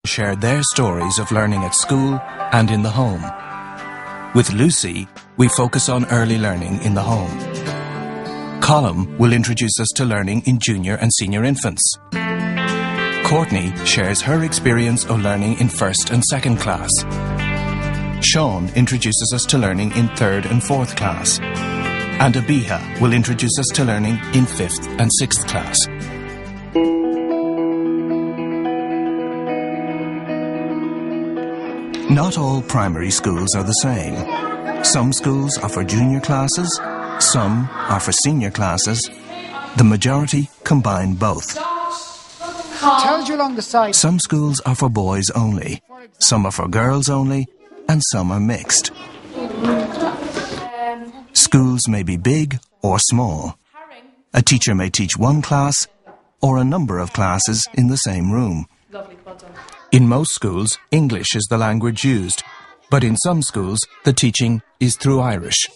shared their stories of learning at school and in the home. With Lucy, we focus on early learning in the home. Colm will introduce us to learning in junior and senior infants. Courtney shares her experience of learning in first and second class. Sean introduces us to learning in third and fourth class. And Abiha will introduce us to learning in fifth and sixth class. Not all primary schools are the same. Some schools offer junior classes, some offer senior classes. The majority combine both. Tells you along the side. Some schools are for boys only, some are for girls only, and some are mixed. Schools may be big or small. A teacher may teach one class or a number of classes in the same room. In most schools, English is the language used, but in some schools, the teaching is through Irish.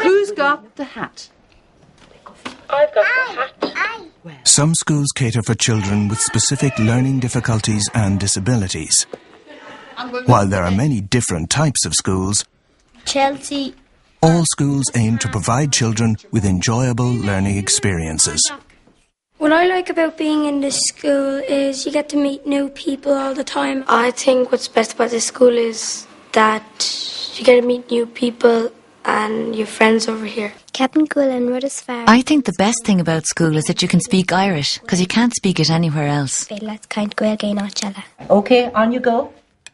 Who's got the hat? I've got the hat. Some schools cater for children with specific learning difficulties and disabilities. While there are many different types of schools, Chelsea. All schools aim to provide children with enjoyable learning experiences. What I like about being in this school is you get to meet new people all the time. I think what's best about this school is that you get to meet new people and your friends over here. Captain Cool and Rudisfar. I think the best thing about school is that you can speak Irish, because you can't speak it anywhere else. Okay, on you go.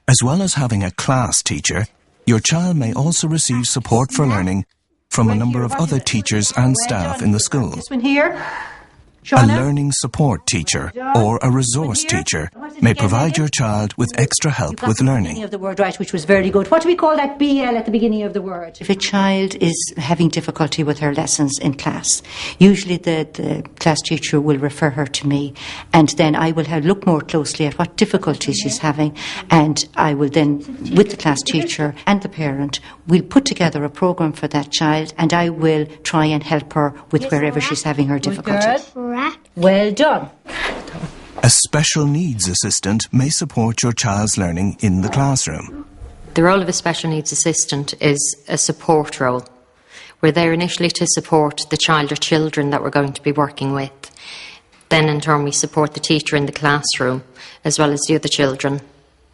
As well as having a class teacher, your child may also receive support for learning from a number of other teachers and staff in the school. This one here. A learning support teacher or a resource teacher may provide your child with extra help with learning. Of the word right, which was very good. What do we call that BL at the beginning of the word? If a child is having difficulty with her lessons in class, usually the class teacher will refer her to me, and then I will look more closely at what difficulties she's having, and I will then, with the class teacher and the parent, we'll put together a programme for that child, and I will try and help her with wherever she's having her difficulty. Well done. A special needs assistant may support your child's learning in the classroom. The role of a special needs assistant is a support role. We're there initially to support the child or children that we're going to be working with. Then in turn we support the teacher in the classroom as well as the other children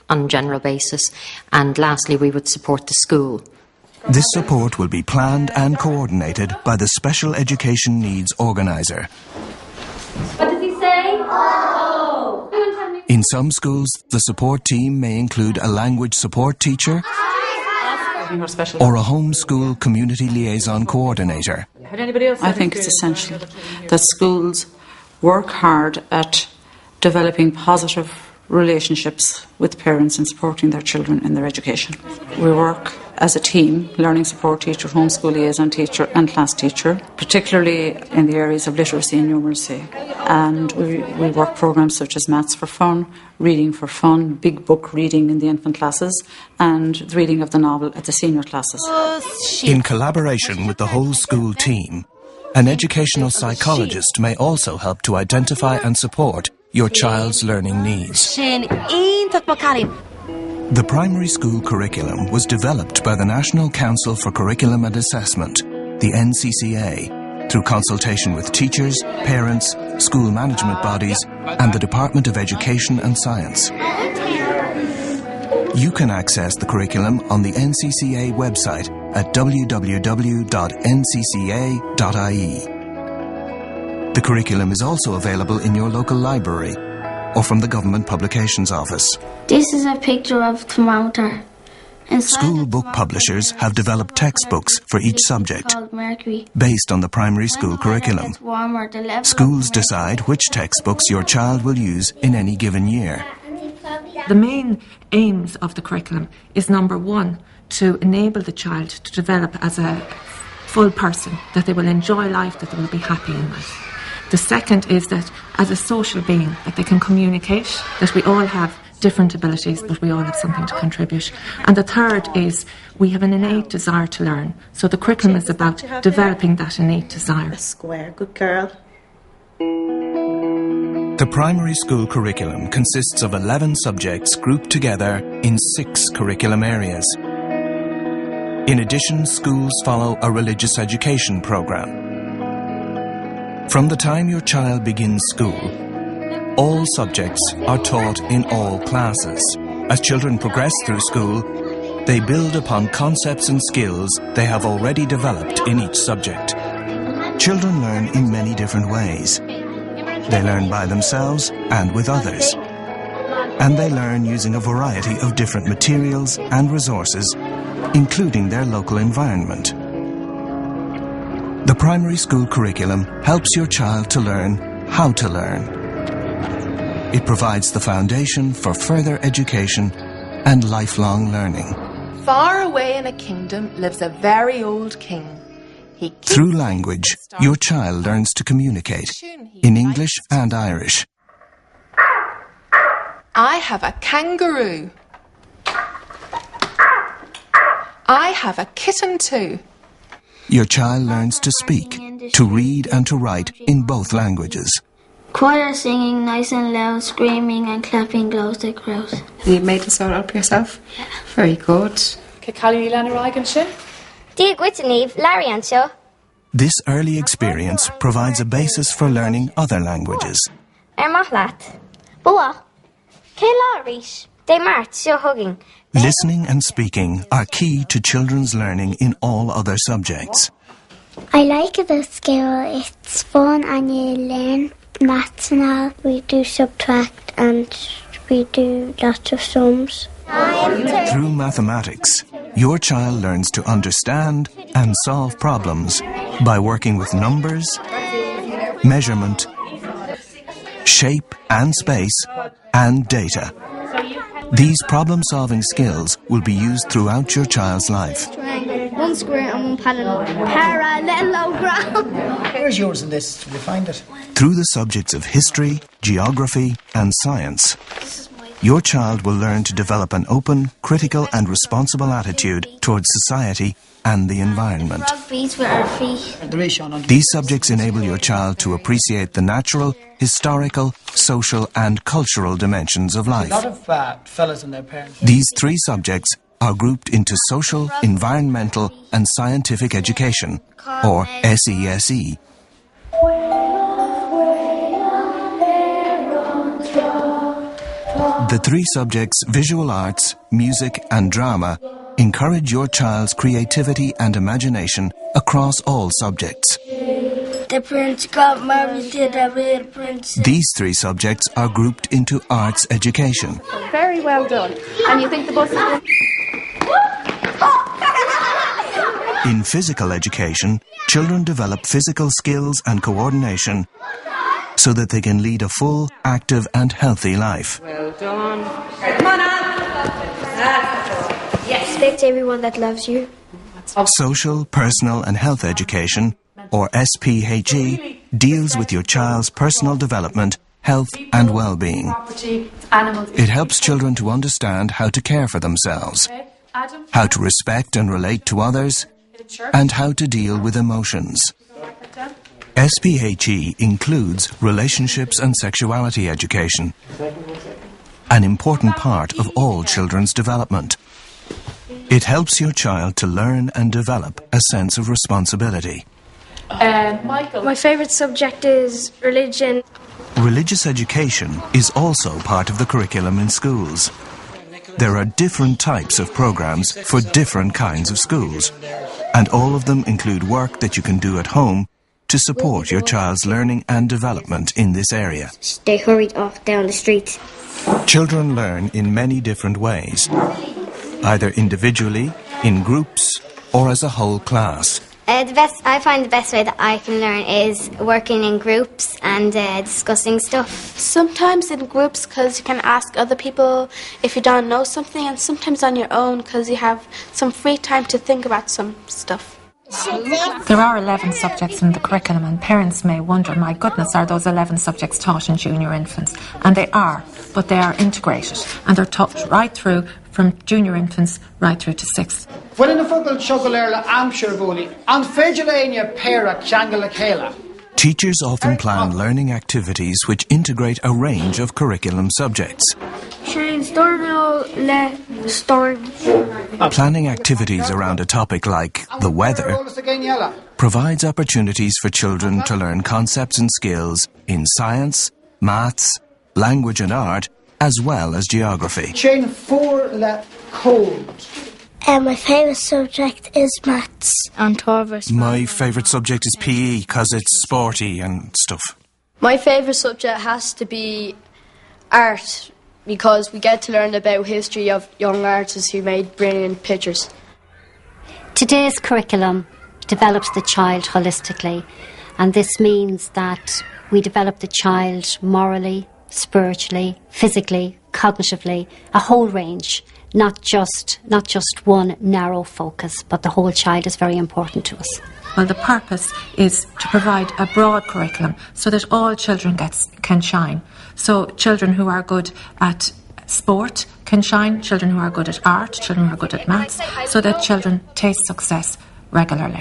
on a general basis. And lastly we would support the school. This support will be planned and coordinated by the Special Education Needs Organiser. What does he say? Oh! In some schools, the support team may include a language support teacher or a homeschool community liaison coordinator. I think it's essential that schools work hard at developing positive relationships with parents and supporting their children in their education. We work as a team, learning support teacher, homeschool liaison teacher and class teacher, particularly in the areas of literacy and numeracy. And we work programmes such as Maths for Fun, Reading for Fun, Big Book reading in the infant classes and the reading of the novel at the senior classes. In collaboration with the whole school team, an educational psychologist may also help to identify and support your child's learning needs. The primary school curriculum was developed by the National Council for Curriculum and Assessment, the NCCA, through consultation with teachers, parents, school management bodies, and the Department of Education and Science. You can access the curriculum on the NCCA website at www.ncca.ie. The curriculum is also available in your local library or from the Government Publications Office. This is a picture of thermometer. School book publishers have developed textbooks for each subject based on the primary school curriculum. Schools decide which textbooks your child will use in any given year. The main aims of the curriculum is, number one, to enable the child to develop as a full person, that they will enjoy life, that they will be happy in life. The second is that as a social being, that they can communicate, that we all have different abilities, but we all have something to contribute. And the third is we have an innate desire to learn. So the curriculum is about developing that innate desire. A square, good girl. The primary school curriculum consists of 11 subjects grouped together in 6 curriculum areas. In addition, schools follow a religious education program. From the time your child begins school, all subjects are taught in all classes. As children progress through school, they build upon concepts and skills they have already developed in each subject. Children learn in many different ways. They learn by themselves and with others. And they learn using a variety of different materials and resources, including their local environment. The primary school curriculum helps your child to learn how to learn. It provides the foundation for further education and lifelong learning. Far away in a kingdom lives a very old king. Through language, your child learns to communicate in English and Irish. I have a kangaroo. I have a kitten too. Your child learns to speak, to read and to write in both languages. Choir singing nice and loud, screaming and clapping glows the crowd. You made this all up yourself? Yeah. Very good. This early experience provides a basis for learning other languages. Listening and speaking are key to children's learning in all other subjects. I like it at school. It's fun and you learn maths and all. We do subtract and we do lots of sums. Through mathematics, your child learns to understand and solve problems by working with numbers, measurement, shape and space, and data. These problem-solving skills will be used throughout your child's life. One square and one parallelogram. Where's yours in this? Will you find it? Through the subjects of history, geography, and science, your child will learn to develop an open, critical, and responsible attitude towards society and the environment. These subjects enable your child to appreciate the natural, historical, social, and cultural dimensions of life. A lot of fellas and their parents. These 3 subjects are grouped into social, environmental, and scientific education, or SESE. The 3 subjects, visual arts, music, and drama, encourage your child's creativity and imagination across all subjects. The prince got married to the real princess. These 3 subjects are grouped into arts education. Very well done. And you think the bus is... In physical education, children develop physical skills and coordination so that they can lead a full, active and healthy life. Well done. Come on up. Yes. Respect everyone that loves you. Social, personal and health education, or SPHE, deals with your child's personal development, health and well-being. It helps children to understand how to care for themselves, how to respect and relate to others, and how to deal with emotions. SPHE includes relationships and sexuality education, an important part of all children's development. It helps your child to learn and develop a sense of responsibility. Michael. My favourite subject is religion. Religious education is also part of the curriculum in schools. There are different types of programs for different kinds of schools, and all of them include work that you can do at home to support your child's learning and development in this area. They hurried off down the street. Children learn in many different ways, either individually, in groups, or as a whole class. I find the best way that I can learn is working in groups and discussing stuff. Sometimes in groups because you can ask other people if you don't know something, and sometimes on your own because you have some free time to think about some stuff. There are 11 subjects in the curriculum, and parents may wonder, my goodness, are those 11 subjects taught in junior infants? And they are, but they are integrated, and they're taught right through from junior infants right through to 6th. Well, in the football chocolate am sure bully, and Fedulania Pera Changala Kela. Teachers often plan learning activities which integrate a range of curriculum subjects. Planning activities around a topic like the weather provides opportunities for children to learn concepts and skills in science, maths, language and art, as well as geography. Chain 4 cold. My favourite subject is maths. My favourite subject is PE because it's sporty and stuff. My favourite subject has to be art, because we get to learn about history of young artists who made brilliant pictures. Today's curriculum develops the child holistically, and this means that we develop the child morally, spiritually, physically, cognitively, a whole range, not just one narrow focus, but the whole child is very important to us. Well, the purpose is to provide a broad curriculum so that all children can shine. So children who are good at sport can shine, children who are good at art, children who are good at maths, so that children taste success regularly.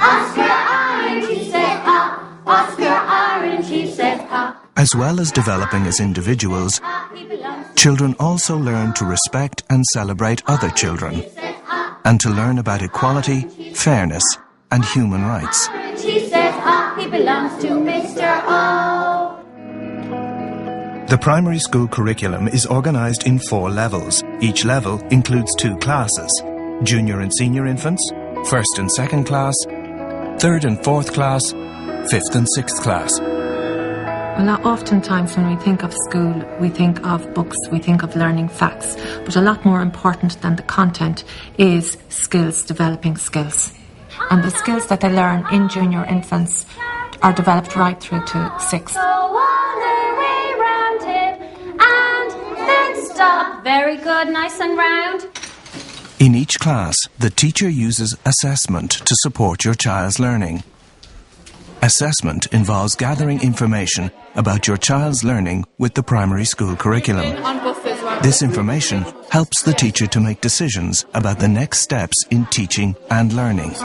As well as developing as individuals, children also learn to respect and celebrate other children, and to learn about equality, fairness, and human rights. The primary school curriculum is organised in 4 levels. Each level includes 2 classes: junior and senior infants, 1st and 2nd class, 3rd and 4th class, 5th and 6th class. Well, oftentimes when we think of school, we think of books, we think of learning facts, but a lot more important than the content is skills, developing skills. And the skills that they learn in junior infants are developed right through to 6th. Stop. Very good, nice and round. In each class, the teacher uses assessment to support your child's learning. Assessment involves gathering information about your child's learning with the primary school curriculum. This information helps the teacher to make decisions about the next steps in teaching and learning.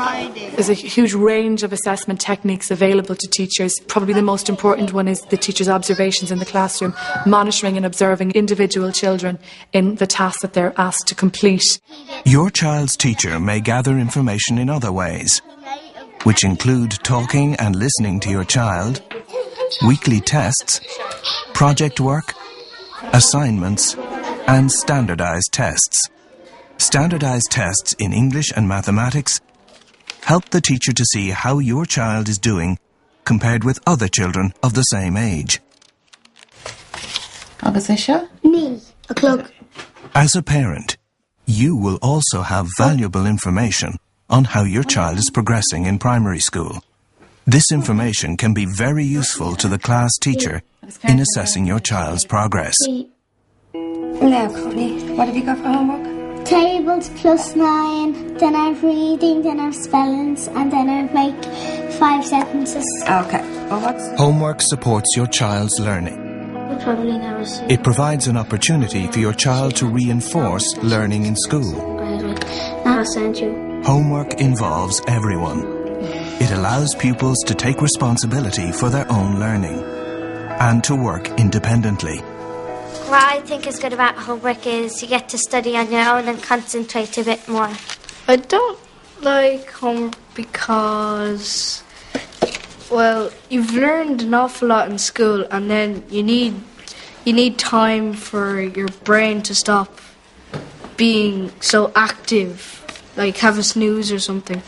There's a huge range of assessment techniques available to teachers. Probably the most important one is the teacher's observations in the classroom, monitoring and observing individual children in the tasks that they're asked to complete. Your child's teacher may gather information in other ways, which include talking and listening to your child, weekly tests, project work, assignments, and standardized tests. Standardized tests in English and mathematics help the teacher to see how your child is doing compared with other children of the same age. Me, a cloak. As a parent, you will also have valuable information on how your child is progressing in primary school. This information can be very useful to the class teacher in assessing your child's progress. Now, Connie, what have you got for homework? Tables +9, then I have reading, then I have spellings, and then I make 5 sentences. Okay. Well, what's... Homework supports your child's learning. We'll probably never see. It provides an opportunity for your child to reinforce learning in school. I'll send you. Homework involves everyone. It allows pupils to take responsibility for their own learning and to work independently. What I think is good about homework is you get to study on your own and concentrate a bit more. I don't like homework because, well, you've learned an awful lot in school, and then you need time for your brain to stop being so active, like have a snooze or something.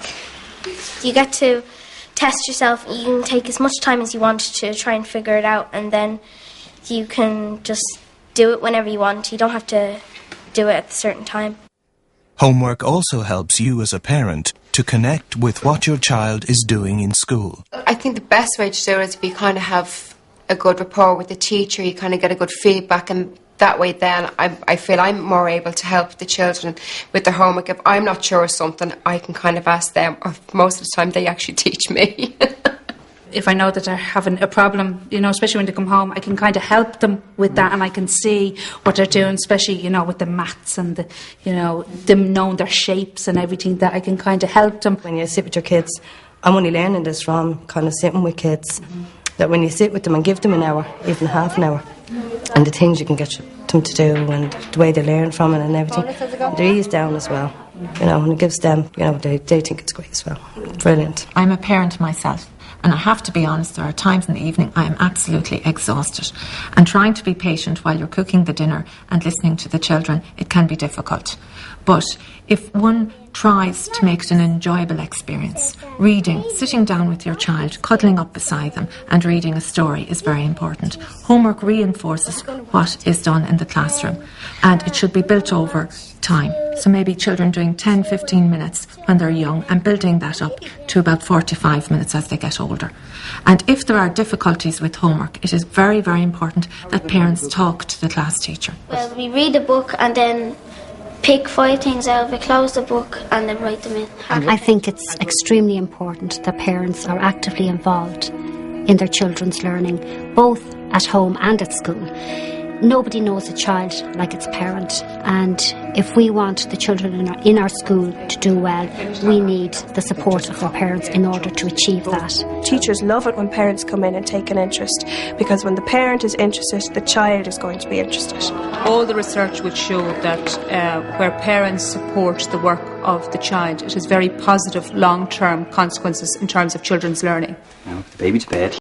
You get to test yourself. You can take as much time as you want to try and figure it out, and then you can just do it whenever you want. You don't have to do it at a certain time. Homework also helps you as a parent to connect with what your child is doing in school. I think the best way to do it is if you kind of have a good rapport with the teacher, you kind of get a good feedback, and that way then I feel I'm more able to help the children with their homework. If I'm not sure of something, I can kind of ask them, or most of the time they actually teach me. If I know that they're having a problem, you know, especially when they come home, I can kind of help them with that, and I can see what they're doing, especially, you know, with the maths and the, you know, them knowing their shapes and everything, that I can kind of help them. When you sit with your kids, I'm only learning this from kind of sitting with kids. that when you sit with them and give them an hour, even half an hour, and the things you can get them to do and the way they learn from it and everything, they're eased down as well, you know, and it gives them, you know, they think it's great as well. Brilliant. I'm a parent myself, and I have to be honest, there are times in the evening I am absolutely exhausted, and trying to be patient while you're cooking the dinner and listening to the children, it can be difficult. But if one tries to make it an enjoyable experience, reading, sitting down with your child, cuddling up beside them and reading a story is very important. Homework reinforces what is done in the classroom, and it should be built over time. So maybe children doing 10-15 minutes when they're young and building that up to about 45 minutes as they get older. And if there are difficulties with homework, it is very, very important that parents talk to the class teacher. Well, we read a book and then pick 5 things out of it, close the book and then write them in. I think it's extremely important that parents are actively involved in their children's learning, both at home and at school. Nobody knows a child like its parent, and if we want the children in our school to do well, we need the support of their parents in order to achieve that. Teachers love it when parents come in and take an interest, because when the parent is interested, the child is going to be interested. All the research would show that where parents support the work of the child, it has very positive long-term consequences in terms of children's learning. Now, the baby to bed.